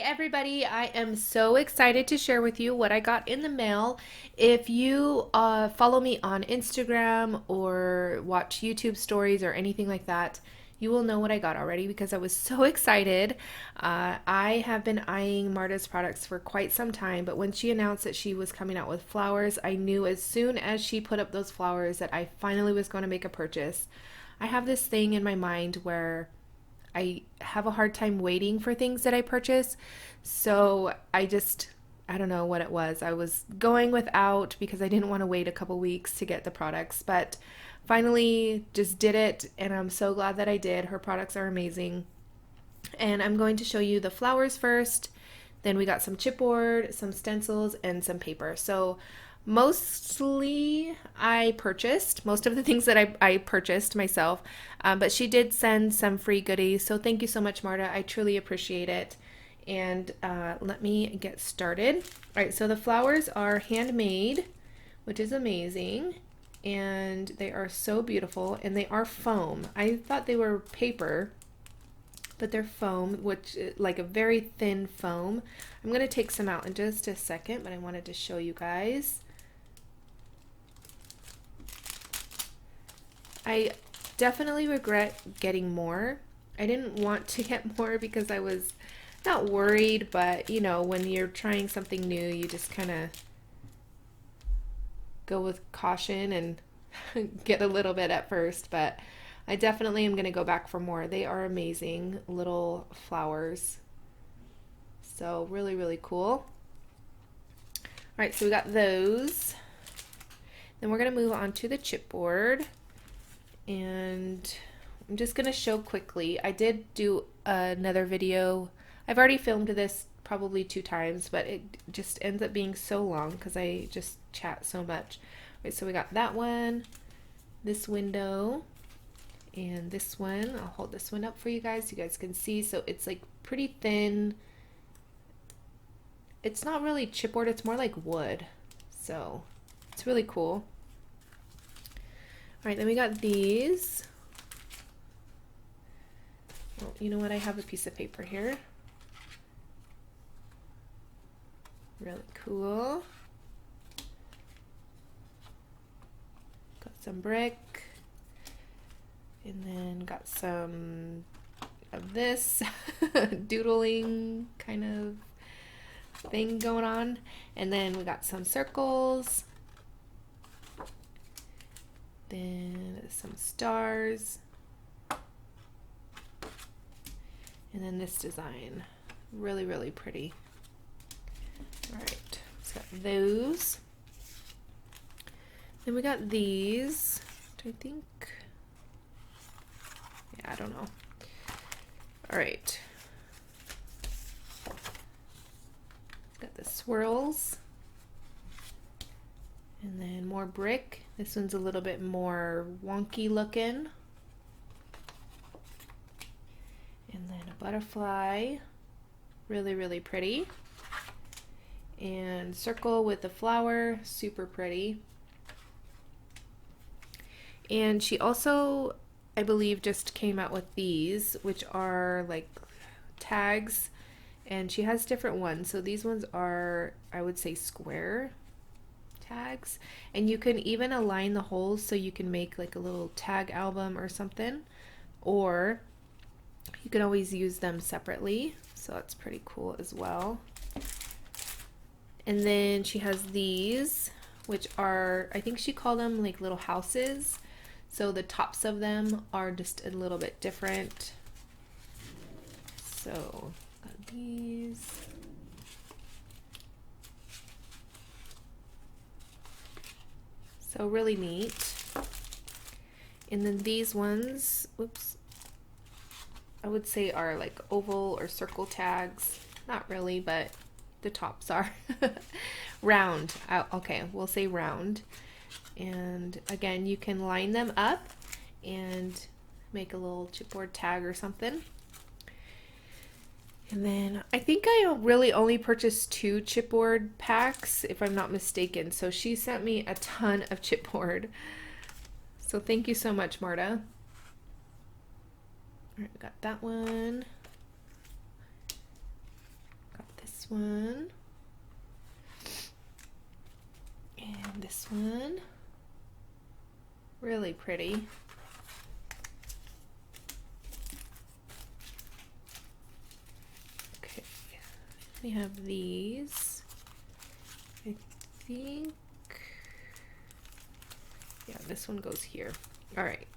everybody, I am so excited to share with you what I got in the mail. If you follow me on Instagram or watch YouTube stories or anything like that, you will know what I got already because I was so excited. I have been eyeing Marta's products for quite some time, but when she announced that she was coming out with flowers, I knew as soon as she put up those flowers that I finally was going to make a purchase. I have this thing in my mind where I have a hard time waiting for things that I purchase. So I don't know what it was. I was going without because I didn't want to wait a couple weeks to get the products, but finally just did it. And I'm so glad that I did. Her products are amazing. And I'm going to show you the flowers first. Then we got some chipboard, some stencils, and some paper. So mostly I purchased most of the things that I purchased myself, but she did send some free goodies. So thank you so much, Marta. I truly appreciate it. And let me get started. All right, so the flowers are handmade, which is amazing. And they are so beautiful, and they are foam. I thought they were paper, but they're foam, which like a very thin foam. I'm going to take some out in just a second, but I wanted to show you guys. I definitely regret getting more. I didn't want to get more because I was not worried, but you know, when you're trying something new, you just kind of go with caution and get a little bit at first, but I definitely am going to go back for more. They are amazing little flowers. So really, really cool. All right, so we got those. Then we're going to move on to the chipboard. And I'm just going to show quickly. I did do another video. I've already filmed this probably 2 times, but it just ends up being so long because I just chat so much. Right, so we got that one, this window, and this one. I'll hold this one up for you guys so you guys can see. So it's like pretty thin. It's not really chipboard, it's more like wood. So it's really cool. All right, then we got these. Well, you know what? I have a piece of paper here. Really cool. Got some brick. And then got some of this doodling kind of thing going on. And then we got some circles. Then some stars. And then this design. Really, really pretty. All right, so got those. Then we got these, which I think, yeah, I don't know. All right. Got the swirls. And then more brick. This one's a little bit more wonky looking. And then a butterfly. Really, really pretty. And circle with the flower. Super pretty. And she also, I believe, just came out with these, which are like tags. And she has different ones. So these ones are, I would say, square tags, and you can even align the holes so you can make like a little tag album or something, or you can always use them separately, so that's pretty cool as well. And then she has these, which are, I think she called them like little houses, so the tops of them are just a little bit different. So got these. So really neat. And then these ones, whoops, I would say are like oval or circle tags. Not really, but the tops are. Round. Okay, we'll say round. And again, you can line them up and make a little chipboard tag or something. And then I think I really only purchased 2 chipboard packs, if I'm not mistaken. So she sent me a ton of chipboard. So thank you so much, Marta. All right, we got that one. Got this one. And this one. Really pretty. Okay, we have these. I think, yeah, this one goes here. All right.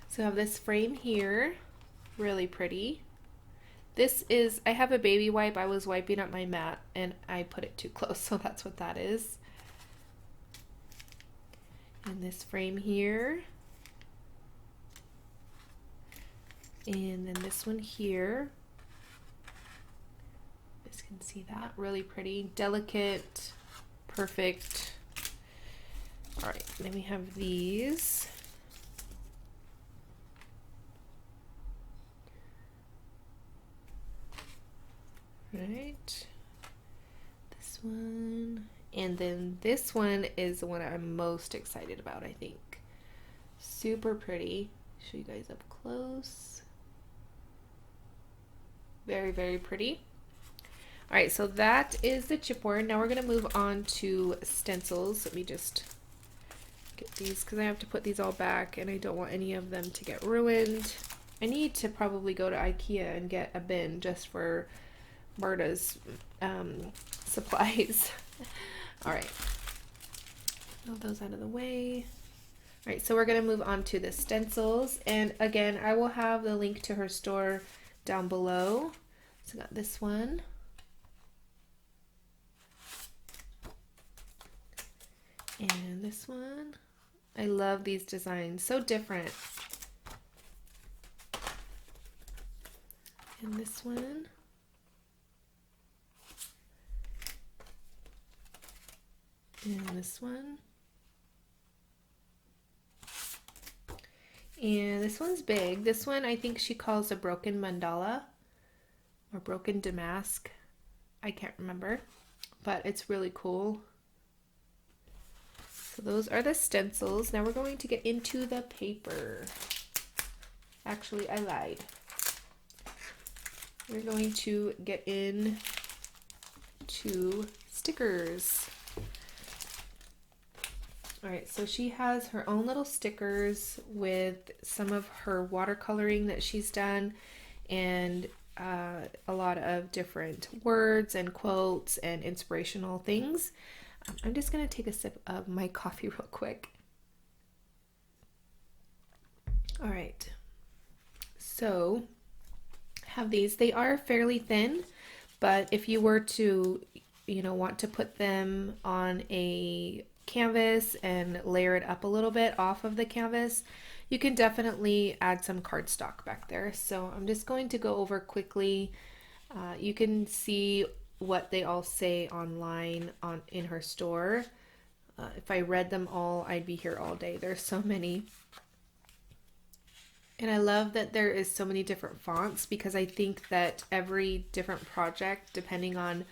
So I have this frame here, really pretty. This is, I have a baby wipe. I was wiping up my mat and I put it too close, so that's what that is. And this frame here. And then this one here. You guys can see that, really pretty, delicate, perfect. All right, then we have these. Right, this one, and then this one is the one I'm most excited about, I think. Super pretty. Show you guys up close. Very, very pretty. All right, so that is the chipboard. Now we're gonna move on to stencils. Let me just get these because I have to put these all back and I don't want any of them to get ruined. I need to probably go to IKEA and get a bin just for Marta's supplies. All right, move those out of the way. All right, so we're gonna move on to the stencils, and again, I will have the link to her store down below. So I got this one, and this one. I love these designs, so different. And this one. And this one. And this one's big. This one I think she calls a broken mandala or broken damask. I can't remember, but it's really cool. So those are the stencils. Now we're going to get into the paper. Actually, I lied. We're going to get in to stickers. All right, so she has her own little stickers with some of her watercoloring that she's done, and a lot of different words and quotes and inspirational things. I'm just gonna take a sip of my coffee real quick. All right, so have these. They are fairly thin, but if you were to, want to put them on a canvas and layer it up a little bit off of the canvas, you can definitely add some cardstock back there. So I'm just going to go over quickly. You can see what they all say online in her store. If I read them all, I'd be here all day. There's so many. And I love that there is so many different fonts, because I think that every different project, depending on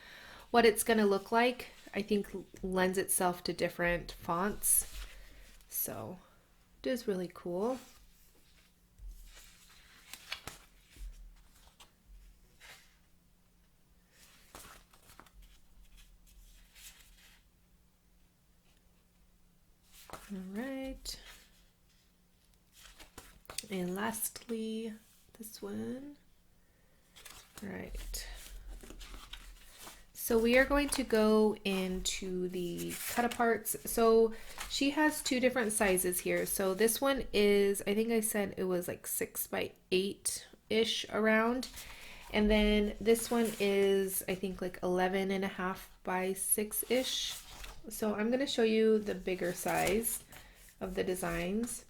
what it's going to look like, I think lends itself to different fonts. So it is really cool. All right. And lastly, this one. All right. So we are going to go into the cut aparts. So she has two different sizes here. So this one is, I think I said it was like 6 by 8-ish around. And then this one is, I think, like 11.5 by 6-ish. So I'm going to show you the bigger size of the designs.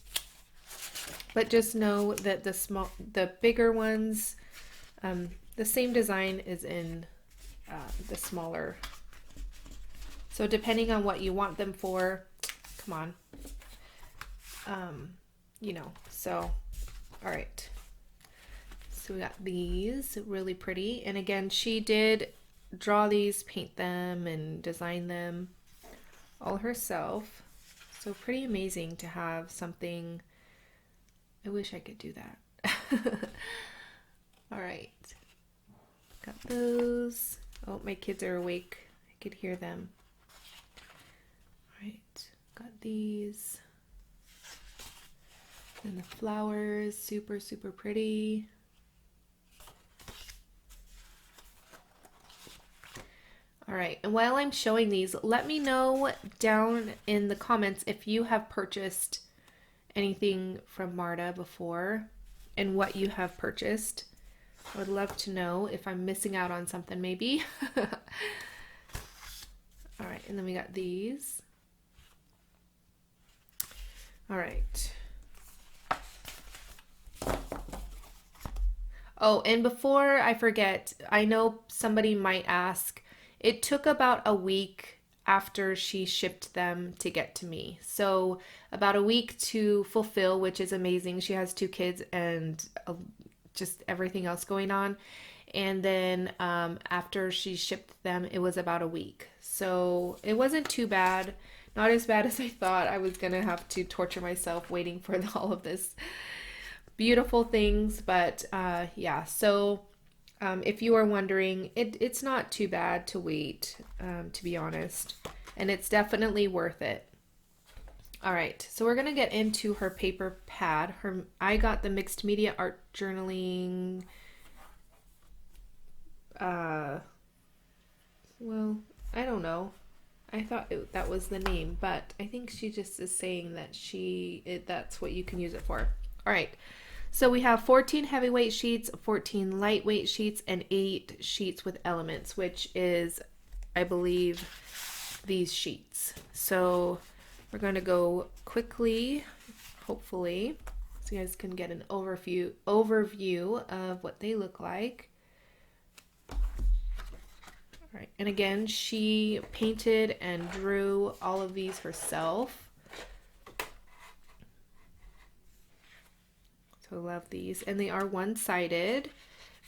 But just know that the bigger ones, the same design is in the smaller. So depending on what you want them for, come on, so, all right. So we got these, really pretty. And again, she did draw these, paint them, and design them all herself. So pretty amazing to have something. I wish I could do that. All right, got those. Oh, my kids are awake. I could hear them. All right, got these. And the flowers, super, super pretty. All right, and while I'm showing these, let me know down in the comments if you have purchased anything from Marta before and what you have purchased. I would love to know if I'm missing out on something maybe. All right, and then we got these. All right. Oh, and before I forget, I know somebody might ask, it took about a week after she shipped them to get to me. So about a week to fulfill, which is amazing. She has 2 kids and just everything else going on. And then after she shipped them, it was about a week. So it wasn't too bad. Not as bad as I thought. I was going to have to torture myself waiting for all of this beautiful things. But yeah, so if you are wondering, it's not too bad to wait, to be honest. And it's definitely worth it. All right, so we're gonna get into her paper pad. I got the mixed media art journaling. Well, I don't know. I thought that was the name, but I think she just is saying that that's what you can use it for. All right, so we have 14 heavyweight sheets, 14 lightweight sheets, and 8 sheets with elements, which is, I believe, these sheets. So we're going to go quickly, hopefully, so you guys can get an overview of what they look like. All right, and again, she painted and drew all of these herself. So I love these, and they are one-sided,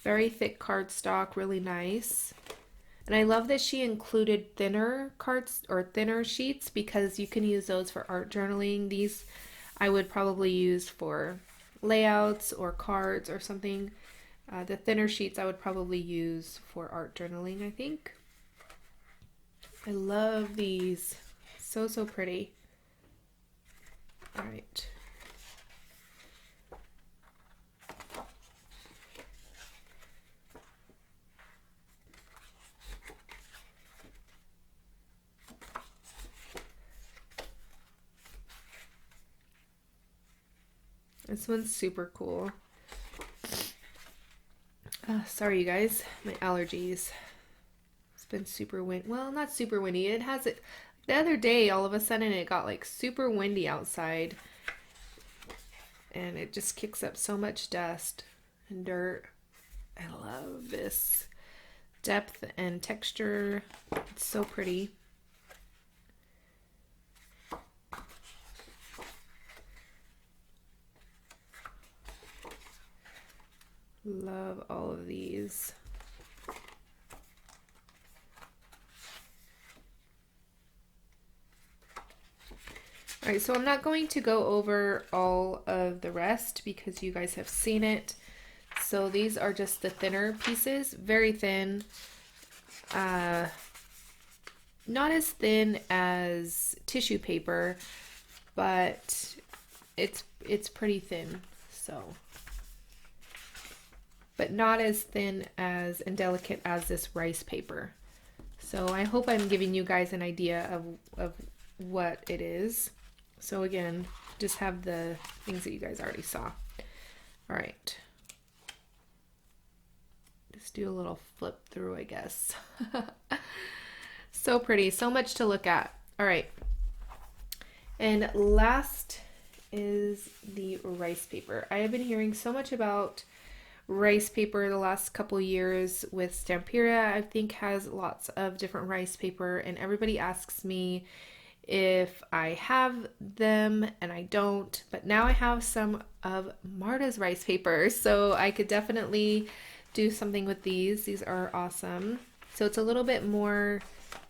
very thick cardstock, really nice. And I love that she included thinner cards or thinner sheets because you can use those for art journaling. These I would probably use for layouts or cards or something. The thinner sheets I would probably use for art journaling, I think. I love these. So, so pretty. All right. This one's super cool. Sorry, you guys. My allergies. It's been super windy. Well, not super windy. It has it. The other day, all of a sudden, it got like super windy outside. And it just kicks up so much dust and dirt. I love this depth and texture. It's so pretty. Love all of these. All right, so I'm not going to go over all of the rest because you guys have seen it. So these are just the thinner pieces, very thin. Not as thin as tissue paper, but it's pretty thin. So, but not as thin as and delicate as this rice paper. So I hope I'm giving you guys an idea of what it is. So again, just have the things that you guys already saw. All right. Just do a little flip through, I guess. So pretty, so much to look at. All right. And last is the rice paper. I have been hearing so much about rice paper the last couple years with Stamperia. I think has lots of different rice paper, and everybody asks me if I have them, and I don't, but now I have some of Marta's rice paper, so I could definitely do something with these. These are awesome. So it's a little bit more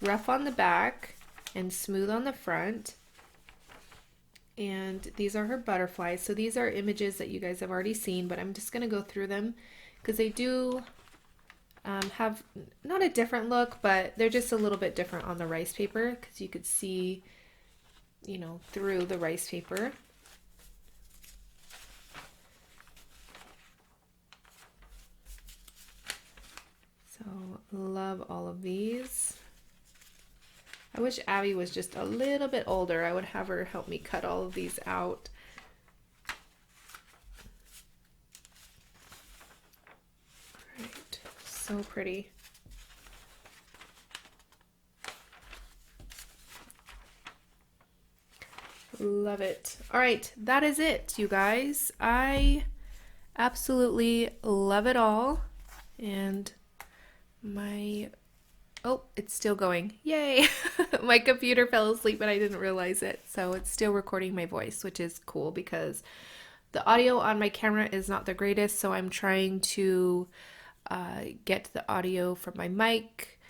rough on the back and smooth on the front, And these are her butterflies. So these are images that you guys have already seen, but I'm just going to go through them because they do have not a different look, but they're just a little bit different on the rice paper because you could see, you know, through the rice paper. So love all of these. I wish Abby was just a little bit older. I would have her help me cut all of these out. All right, so pretty. Love it. All right, that is it, you guys. I absolutely love it all. And my, oh, it's still going. Yay! My computer fell asleep and I didn't realize it. So it's still recording my voice, which is cool because the audio on my camera is not the greatest. So I'm trying to get the audio from my mic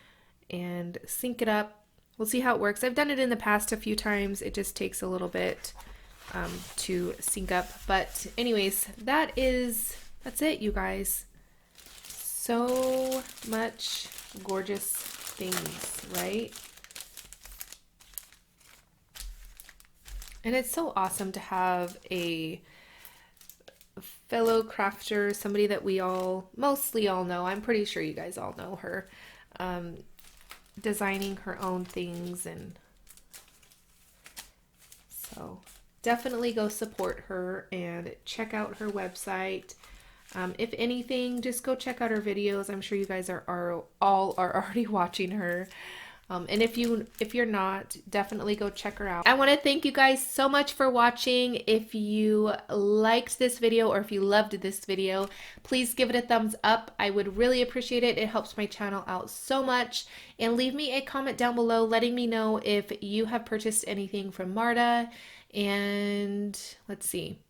and sync it up. We'll see how it works. I've done it in the past a few times. It just takes a little bit to sync up. But anyways, that's it, you guys. So much gorgeous things, right? And it's so awesome to have a fellow crafter, somebody that we all, mostly all know. I'm pretty sure you guys all know her. Designing her own things, and so definitely go support her and check out her website. If anything, just go check out her videos. I'm sure you guys are already watching her. And if you're not, definitely go check her out. I want to thank you guys so much for watching. If you liked this video or if you loved this video, please give it a thumbs up. I would really appreciate it. It helps my channel out so much. And leave me a comment down below letting me know if you have purchased anything from Marta. And let's see.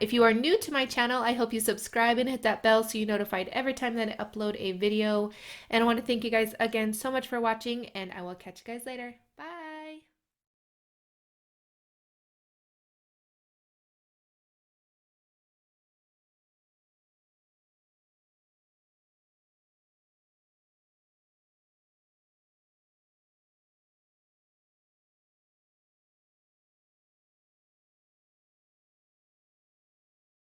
If you are new to my channel, I hope you subscribe and hit that bell so you're notified every time that I upload a video. And I want to thank you guys again so much for watching, and I will catch you guys later. Bye!